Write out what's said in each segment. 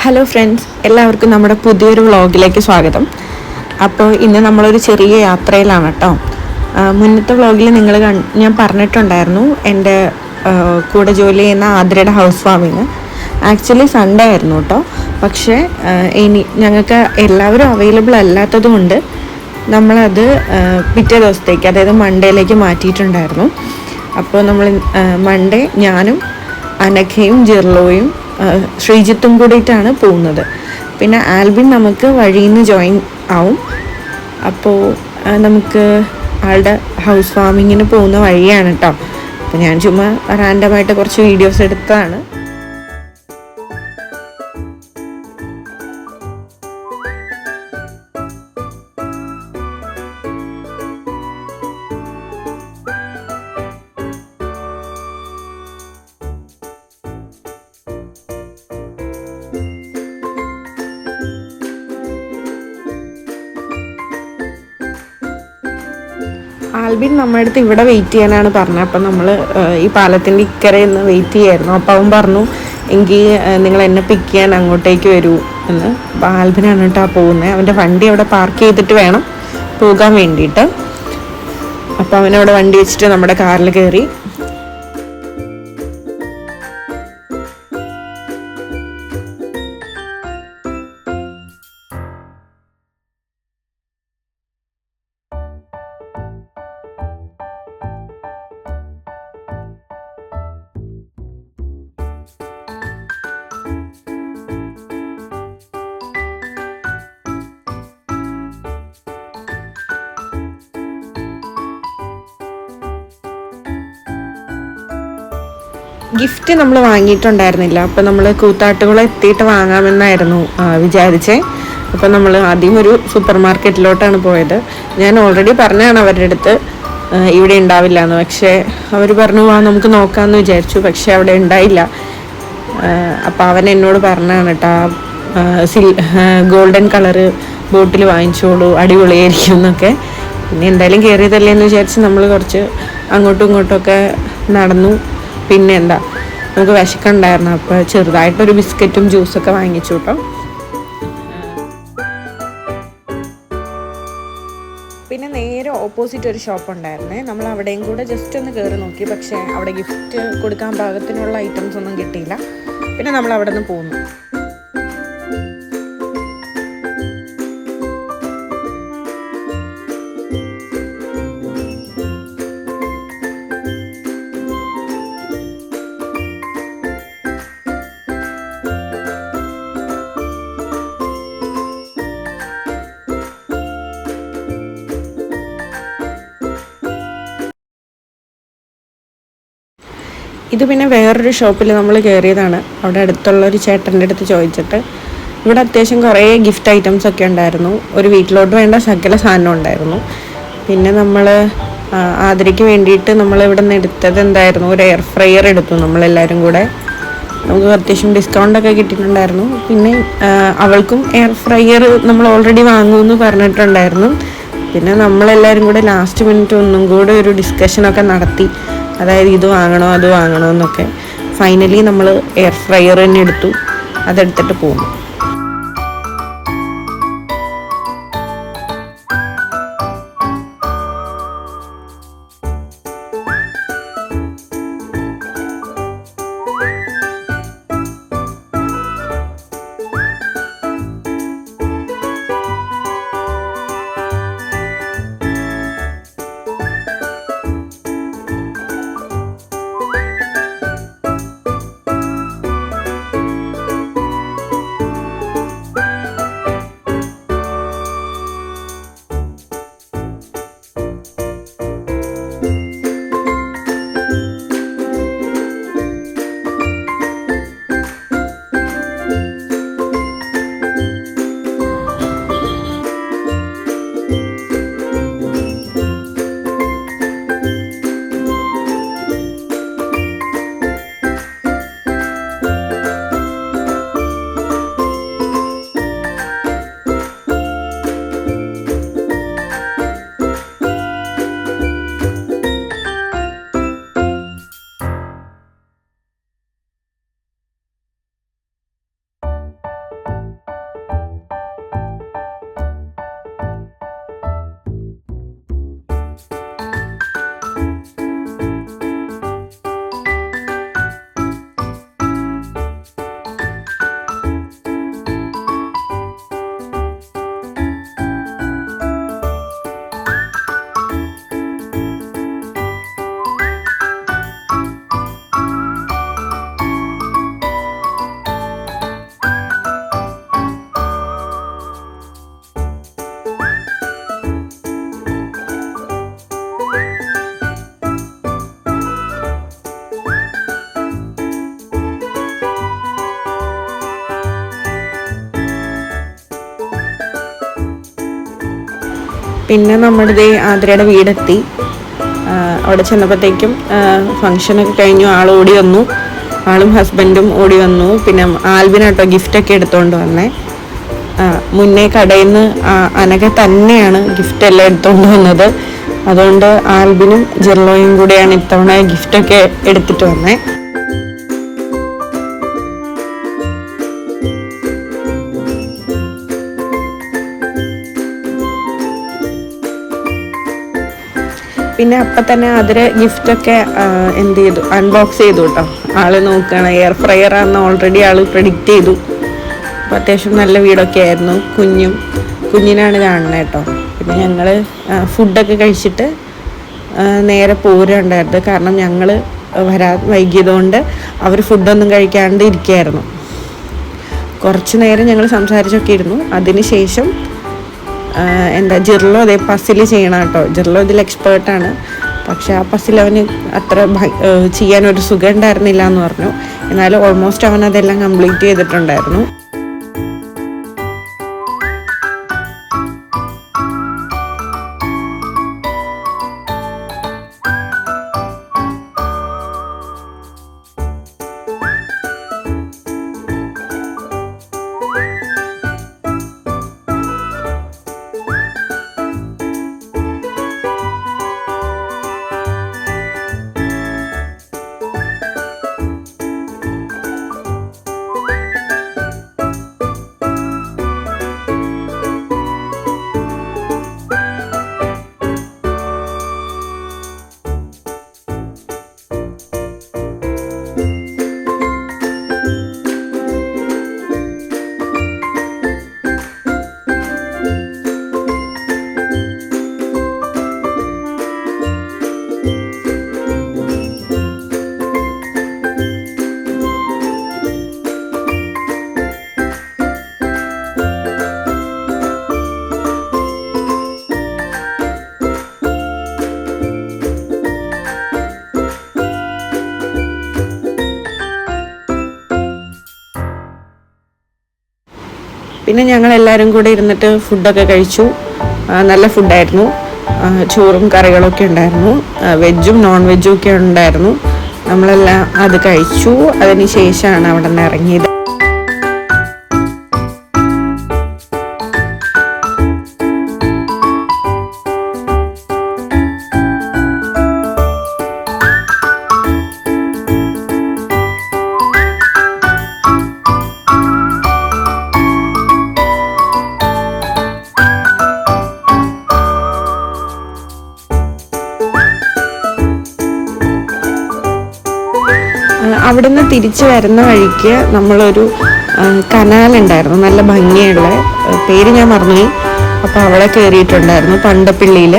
Hello friends, എല്ലാവർക്കും നമ്മുടെ പുതിയൊരു വ്ളോഗിലേക്ക് സ്വാഗതം. അപ്പോൾ ഇന്ന് നമ്മളൊരു ചെറിയ യാത്രയിലാണ് കേട്ടോ. മുന്നത്തെ വ്ളോഗിൽ ഞാൻ പറഞ്ഞിട്ടുണ്ടായിരുന്നു എൻ്റെ കൂടെ ജോലി ചെയ്യുന്ന ആതിരയുടെ ഹൗസ് വാമിങ്. ആക്ച്വലി സൺഡേ ആയിരുന്നു കേട്ടോ. പക്ഷേ ഞങ്ങൾക്ക് എല്ലാവരും അവൈലബിൾ അല്ലാത്തത് കൊണ്ട് നമ്മളത് പിറ്റേ ദിവസത്തേക്ക്, അതായത് മൺഡേയിലേക്ക് മാറ്റിയിട്ടുണ്ടായിരുന്നു. അപ്പോൾ നമ്മൾ മൺഡേ ഞാനും അനഘയും ജിർലോയും ശ്രീജിത്തും കൂടിയിട്ടാണ് പോകുന്നത്. പിന്നെ ആൽബിൻ നമുക്ക് വഴിയിൽ നിന്ന് ജോയിൻ ആവും. അപ്പോൾ നമുക്ക് ആളുടെ ഹൗസ് വാമിങ്ങിന് പോകുന്ന വഴിയാണ് കേട്ടോ. അപ്പോൾ ഞാൻ ചുമ്മാ റാൻഡമായിട്ട് കുറച്ച് വീഡിയോസ് എടുത്തതാണ്. ആൽബിൻ നമ്മുടെ അടുത്ത് ഇവിടെ വെയിറ്റ് ചെയ്യാനാണ് പറഞ്ഞത്. അപ്പം നമ്മൾ ഈ പാലത്തിൻ്റെ ഇക്കരയിൽ നിന്ന് വെയിറ്റ് ചെയ്യായിരുന്നു. അപ്പോൾ അവൻ പറഞ്ഞു, എങ്കിൽ നിങ്ങൾ എന്നെ പിക്ക് ചെയ്യാൻ അങ്ങോട്ടേക്ക് വരൂ എന്ന്. അപ്പോൾ ആൽബിനാണ് കേട്ടോ പോകുന്നത്. അവൻ്റെ വണ്ടി അവിടെ പാർക്ക് ചെയ്തിട്ട് വേണം പോകാൻ വേണ്ടിയിട്ട്. അപ്പോൾ അവനവിടെ വണ്ടി വെച്ചിട്ട് നമ്മുടെ കാറിൽ കയറി. ഗിഫ്റ്റ് നമ്മൾ വാങ്ങിയിട്ടുണ്ടായിരുന്നില്ല. അപ്പോൾ നമ്മൾ കൂത്താട്ടുകുളം എത്തിയിട്ട് വാങ്ങാമെന്നായിരുന്നു വിചാരിച്ചേ. അപ്പോൾ നമ്മൾ ആദ്യം ഒരു സൂപ്പർ മാർക്കറ്റിലോട്ടാണ് പോയത്. ഞാൻ ഓൾറെഡി പറഞ്ഞാണ് അവരുടെ അടുത്ത് ഇവിടെ ഉണ്ടാവില്ല എന്ന്. പക്ഷേ അവർ പറഞ്ഞു നമുക്ക് നോക്കാമെന്ന് വിചാരിച്ചു. പക്ഷേ അവിടെ ഉണ്ടായില്ല. അപ്പോൾ അവൻ എന്നോട് പറഞ്ഞാണ് കേട്ടോ, ഗോൾഡൻ കളറ് ബോട്ടിൽ വാങ്ങിച്ചോളൂ, അടിപൊളിയായിരിക്കും എന്നൊക്കെ. പിന്നെ എന്തായാലും കയറിയതല്ലേ എന്ന് വിചാരിച്ച് നമ്മൾ കുറച്ച് അങ്ങോട്ടും ഇങ്ങോട്ടുമൊക്കെ നടന്നു. പിന്നെ എന്താ, നമുക്ക് വിശക്കുണ്ടായിരുന്നു. അപ്പോൾ ചെറുതായിട്ടൊരു ബിസ്ക്കറ്റും ജ്യൂസൊക്കെ വാങ്ങിച്ചു കേട്ടോ. പിന്നെ നേരെ ഓപ്പോസിറ്റ് ഒരു ഷോപ്പ് ഉണ്ടായിരുന്നേ. നമ്മൾ അവിടെയും കൂടെ ജസ്റ്റ് ഒന്ന് കയറി നോക്കി. പക്ഷേ അവിടെ ഗിഫ്റ്റ് കൊടുക്കാൻ പാകത്തിനുള്ള ഐറ്റംസ് ഒന്നും കിട്ടിയില്ല. പിന്നെ നമ്മൾ അവിടെ നിന്ന് പോന്നു. ഇത് പിന്നെ വേറൊരു ഷോപ്പിൽ നമ്മൾ കയറിയതാണ്. അവിടെ അടുത്തുള്ളൊരു ചേട്ടൻ്റെ അടുത്ത് ചോദിച്ചിട്ട്. ഇവിടെ അത്യാവശ്യം കുറേ ഗിഫ്റ്റ് ഐറ്റംസ് ഒക്കെ ഉണ്ടായിരുന്നു. ഒരു വീട്ടിലോട്ട് വേണ്ട സകല സാധനം ഉണ്ടായിരുന്നു. പിന്നെ നമ്മൾ ആതിരയ്ക്ക് വേണ്ടിയിട്ട് നമ്മൾ ഇവിടെ നിന്ന് എടുത്തത് എന്തായിരുന്നു, ഒരു എയർ ഫ്രയർ എടുത്തു നമ്മളെല്ലാവരും കൂടെ. നമുക്ക് അത്യാവശ്യം ഡിസ്കൗണ്ടൊക്കെ കിട്ടിയിട്ടുണ്ടായിരുന്നു. പിന്നെ അവൾക്കും എയർ ഫ്രയർ നമ്മൾ ഓൾറെഡി വാങ്ങുമെന്ന് പറഞ്ഞിട്ടുണ്ടായിരുന്നു. പിന്നെ നമ്മളെല്ലാവരും കൂടെ ലാസ്റ്റ് മിനിറ്റ് ഒന്നും കൂടെ ഒരു ഡിസ്കഷനൊക്കെ നടത്തി. അതായത് ഇത് വാങ്ങണോ അത് വാങ്ങണോ എന്നൊക്കെ. ഫൈനലി നമ്മൾ എയർ ഫ്രയർ തന്നെ എടുത്തു. അതെടുത്തിട്ട് പോകുന്നു. പിന്നെ നമ്മുടെ ആതിരയുടെ വീടെത്തി. അവിടെ ചെന്നപ്പോഴത്തേക്കും ഫങ്ഷനൊക്കെ കഴിഞ്ഞു. ആൾ ഓടി വന്നു, ആളും ഹസ്ബൻഡും ഓടി വന്നു. പിന്നെ ആൽബിനാട്ടോ ഗിഫ്റ്റൊക്കെ എടുത്തുകൊണ്ട് വന്നേ. മുന്നേ കടയിൽ നിന്ന് അനഘ തന്നെയാണ് ഗിഫ്റ്റ് എല്ലാം എടുത്തുകൊണ്ട് വന്നത്. അതുകൊണ്ട് ആൽബിനും ജെർലോയും കൂടെയാണ് ഇത്തവണ ഗിഫ്റ്റൊക്കെ എടുത്തിട്ട് വന്നേ. പിന്നെ അപ്പം തന്നെ അതിൽ ഗിഫ്റ്റൊക്കെ എന്ത് ചെയ്തു, അൺബോക്സ് ചെയ്തു കേട്ടോ. ആള് നോക്കുകയാണ്. എയർ ഫ്രയർ ആണെന്ന് ഓൾറെഡി ആള് പ്രെഡിക്റ്റ് ചെയ്തു. അപ്പോൾ അത്യാവശ്യം നല്ല വീടൊക്കെ ആയിരുന്നു. കുഞ്ഞിനാണ് കാണുന്നത് കേട്ടോ. പിന്നെ ഞങ്ങൾ ഫുഡൊക്കെ കഴിച്ചിട്ട് നേരെ പോരുണ്ടായിരുന്നു. കാരണം ഞങ്ങൾ വരാൻ വൈകിയതുകൊണ്ട് അവർ ഫുഡൊന്നും കഴിക്കാണ്ട് ഇരിക്കുകയായിരുന്നു. കുറച്ച് നേരം ഞങ്ങൾ സംസാരിച്ചൊക്കെ ഇരുന്നു. അതിന് ശേഷം ജെർലോ അതേ പസിൽ ചെയ്യണം കേട്ടോ. ജെർലോ ഇതിൽ എക്സ്പേർട്ടാണ്. പക്ഷെ ആ പസിൽ അവന് അത്ര ചെയ്യാനൊരു സുഖം ഉണ്ടായിരുന്നില്ല എന്ന് പറഞ്ഞു. എന്നാലും ഓൾമോസ്റ്റ് അവൻ അതെല്ലാം കംപ്ലീറ്റ് ചെയ്തിട്ടുണ്ടായിരുന്നു. പിന്നെ ഞങ്ങളെല്ലാവരും കൂടെ ഇരുന്നിട്ട് ഫുഡൊക്കെ കഴിച്ചു. നല്ല ഫുഡായിരുന്നു. ചോറും കറികളൊക്കെ ഉണ്ടായിരുന്നു. വെജും നോൺ വെജും ഒക്കെ ഉണ്ടായിരുന്നു. നമ്മളെല്ലാം അത് കഴിച്ചു. അതിന് ശേഷമാണ് അവിടെ നിന്ന് ഇറങ്ങിയത്. അവിടുന്ന് തിരിച്ചു വരുന്ന വഴിക്ക് നമ്മളൊരു കനാലുണ്ടായിരുന്നു, നല്ല ഭംഗിയുള്ള, പേര് ഞാൻ മറന്നുപോയി. അപ്പോൾ അവിടെ കയറിയിട്ടുണ്ടായിരുന്നു. പണ്ടപ്പിള്ളിയിൽ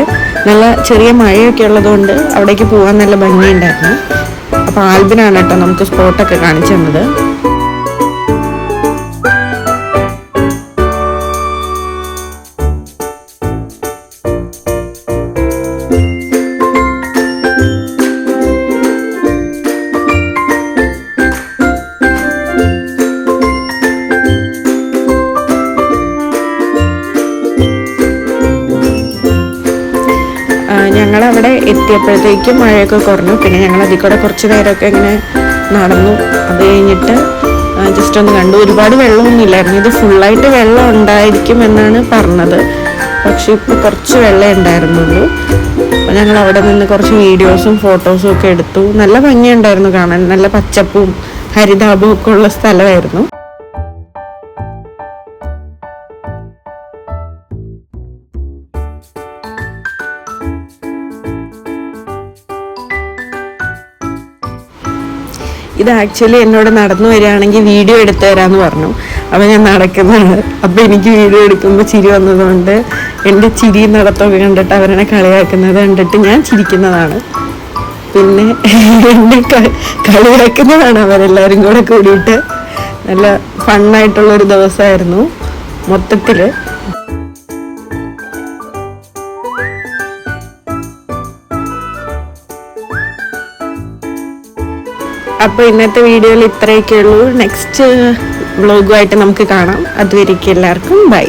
നല്ല ചെറിയ മഴയൊക്കെ ഉള്ളതുകൊണ്ട് അവിടേക്ക് പോകാൻ നല്ല ഭംഗിയുണ്ടായിരുന്നു. അപ്പോൾ ആൽബിനാണ് കേട്ടോ നമുക്ക് സ്പോട്ടൊക്കെ കാണിച്ചു തന്നത്. ഞങ്ങളവിടെ എത്തിയപ്പോഴത്തേക്കും മഴയൊക്കെ കുറഞ്ഞു. പിന്നെ ഞങ്ങൾ അതിൽ കൂടെ കുറച്ച് നേരമൊക്കെ ഇങ്ങനെ നടന്നു. അത് കഴിഞ്ഞിട്ട് ജസ്റ്റ് ഒന്ന് കണ്ടു. ഒരുപാട് വെള്ളമൊന്നുമില്ലായിരുന്നു. ഇത് ഫുള്ളായിട്ട് വെള്ളം ഉണ്ടായിരിക്കും എന്നാണ് പറഞ്ഞത്. പക്ഷെ ഇപ്പോൾ കുറച്ച് വെള്ളം ഉണ്ടായിരുന്നുള്ളൂ. അപ്പോൾ ഞങ്ങൾ അവിടെ നിന്ന് കുറച്ച് വീഡിയോസും ഫോട്ടോസും ഒക്കെ എടുത്തു. നല്ല ഭംഗിയുണ്ടായിരുന്നു കാണാൻ. നല്ല പച്ചപ്പും ഹരിതാപവും ഒക്കെ ഉള്ള സ്ഥലമായിരുന്നു. ഇത് ആക്ച്വലി എന്നോട് നടന്നു വരികയാണെങ്കിൽ വീഡിയോ എടുത്തു തരാമെന്ന് പറഞ്ഞു. അപ്പോൾ ഞാൻ നടക്കുന്നതാണ്. അപ്പോൾ എനിക്ക് വീഡിയോ എടുക്കുമ്പോൾ ചിരി വന്നതുകൊണ്ട് എൻ്റെ ചിരി നടത്തമൊക്കെ കണ്ടിട്ട് അവരെന്നെ കളിയാക്കുന്നത് കണ്ടിട്ട് ഞാൻ ചിരിക്കുന്നതാണ്. പിന്നെ എന്നെ കളിയാക്കുന്നതാണ് അവരെല്ലാവരും കൂടെ കൂടിയിട്ട്. നല്ല ഫണ്ണായിട്ടുള്ളൊരു ദിവസമായിരുന്നു മൊത്തത്തിൽ. അപ്പോൾ ഇന്നത്തെ വീഡിയോയിൽ ഇത്രയൊക്കെ ഉള്ളൂ. നെക്സ്റ്റ് വ്ളോഗുമായിട്ട് നമുക്ക് കാണാം. അതുവരേക്കും എല്ലാവർക്കും ബൈ.